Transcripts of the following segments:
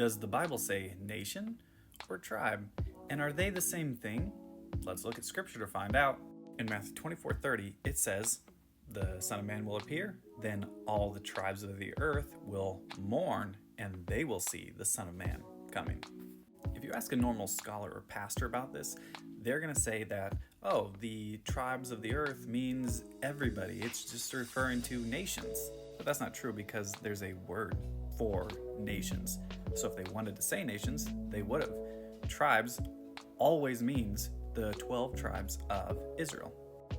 Does the Bible say nation or tribe? And are they the same thing? Let's look at scripture to find out. In Matthew 24:30, it says, "The Son of Man will appear, then all the tribes of the earth will mourn, and they will see the Son of Man coming." If you ask a normal scholar or pastor about this, they're going to say that, oh, the tribes of the earth means everybody. It's just referring to nations. But that's not true because there's a word for nations. So if they wanted to say nations, they would have. Tribes always means the 12 tribes of Israel.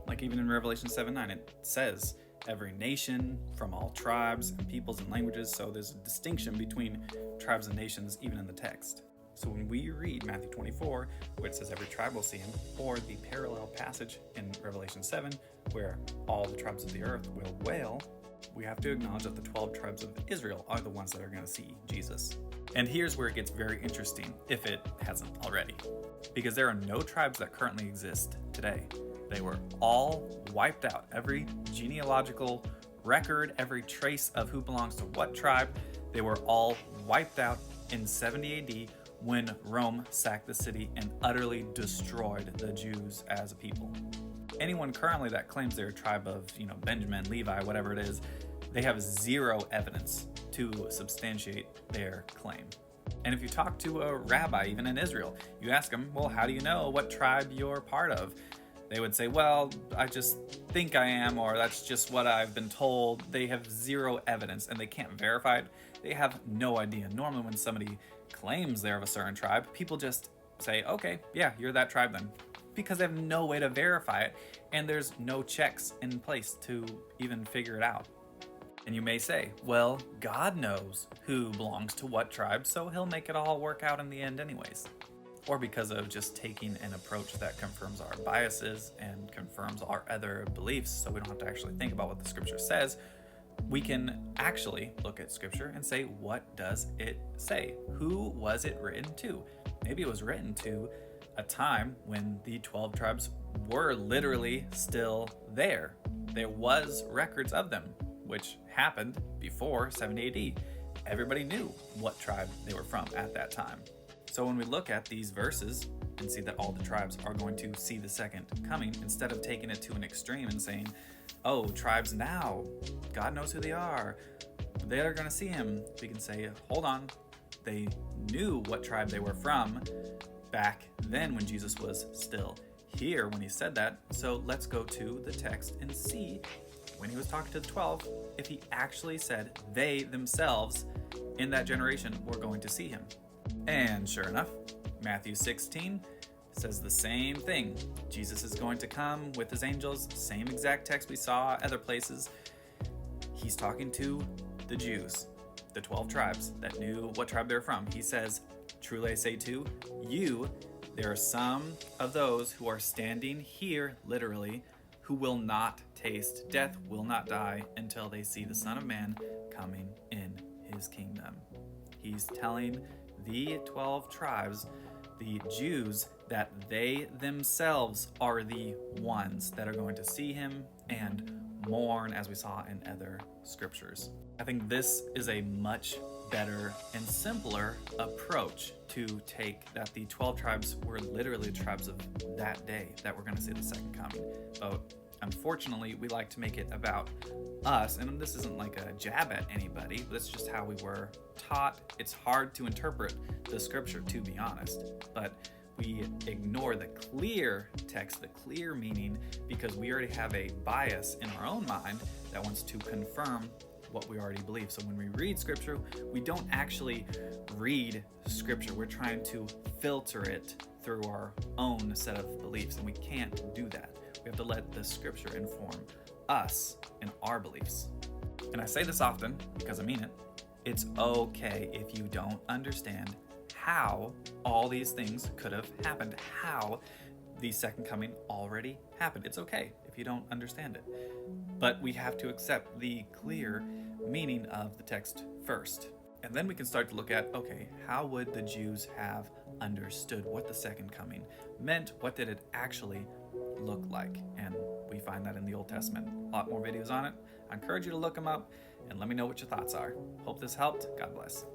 Like even in Revelation 7:9, it says every nation from all tribes and peoples and languages. So there's a distinction between tribes and nations even in the text. So when we read Matthew 24, where it says every tribe will see him, or the parallel passage in Revelation 7, where all the tribes of the earth will wail, we have to acknowledge that the 12 tribes of Israel are the ones that are going to see Jesus. And here's where it gets very interesting, if it hasn't already. Because there are no tribes that currently exist today. They were all wiped out. Every genealogical record, every trace of who belongs to what tribe, they were all wiped out in 70 AD when Rome sacked the city and utterly destroyed the Jews as a people. Anyone currently that claims they're a tribe of, Benjamin, Levi, whatever it is, they have zero evidence to substantiate their claim. And if you talk to a rabbi, even in Israel, you ask them, well, how do you know what tribe you're part of? They would say, well, I just think I am, or that's just what I've been told. They have zero evidence and they can't verify it. They have no idea. Normally when somebody claims they're of a certain tribe, people just say, okay, yeah, you're that tribe then. Because they have no way to verify it, and there's no checks in place to even figure it out. And you may say, well, God knows who belongs to what tribe, so he'll make it all work out in the end anyways. Or because of just taking an approach that confirms our biases and confirms our other beliefs, so we don't have to actually think about what the scripture says, we can actually look at scripture and say, what does it say? Who was it written to? Maybe it was written to a time when the 12 tribes were literally still there. There was records of them, which happened before 70 AD. Everybody knew what tribe they were from at that time. So when we look at these verses and see that all the tribes are going to see the second coming, instead of taking it to an extreme and saying, oh, tribes now, God knows who they are, they are going to see him, we can say, hold on, they knew what tribe they were from back then when Jesus was still here when he said that. So let's go to the text and see when he was talking to the 12, if he actually said they themselves in that generation were going to see him. And sure enough, Matthew 16 says the same thing. Jesus is going to come with his angels, same exact text we saw other places. He's talking to the Jews, the 12 tribes that knew what tribe they were from. He says, truly I say to you, there are some of those who are standing here, literally, who will not taste death, will not die until they see the Son of Man coming in his kingdom. He's telling the 12 tribes, the Jews, that they themselves are the ones that are going to see him and mourn, as we saw in other scriptures. I think this is a much better and simpler approach to take, that the 12 tribes were literally tribes of that day that were going to see the second coming. But unfortunately, we like to make it about us, and this isn't like a jab at anybody, that's just how we were taught. It's hard to interpret the scripture, to be honest, but we ignore the clear text, the clear meaning, because we already have a bias in our own mind that wants to confirm what we already believe. So when we read scripture, we don't actually read scripture. We're trying to filter it through our own set of beliefs, and we can't do that. We have to let the scripture inform us and our beliefs. And I say this often because I mean it. It's okay if you don't understand how all these things could have happened, how the second coming already happened. It's okay if you don't understand it. But we have to accept the clear meaning of the text first. And then we can start to look at, okay, how would the Jews have understood what the second coming meant? What did it actually look like? And we find that in the Old Testament. A lot more videos on it. I encourage you to look them up and let me know what your thoughts are. Hope this helped. God bless.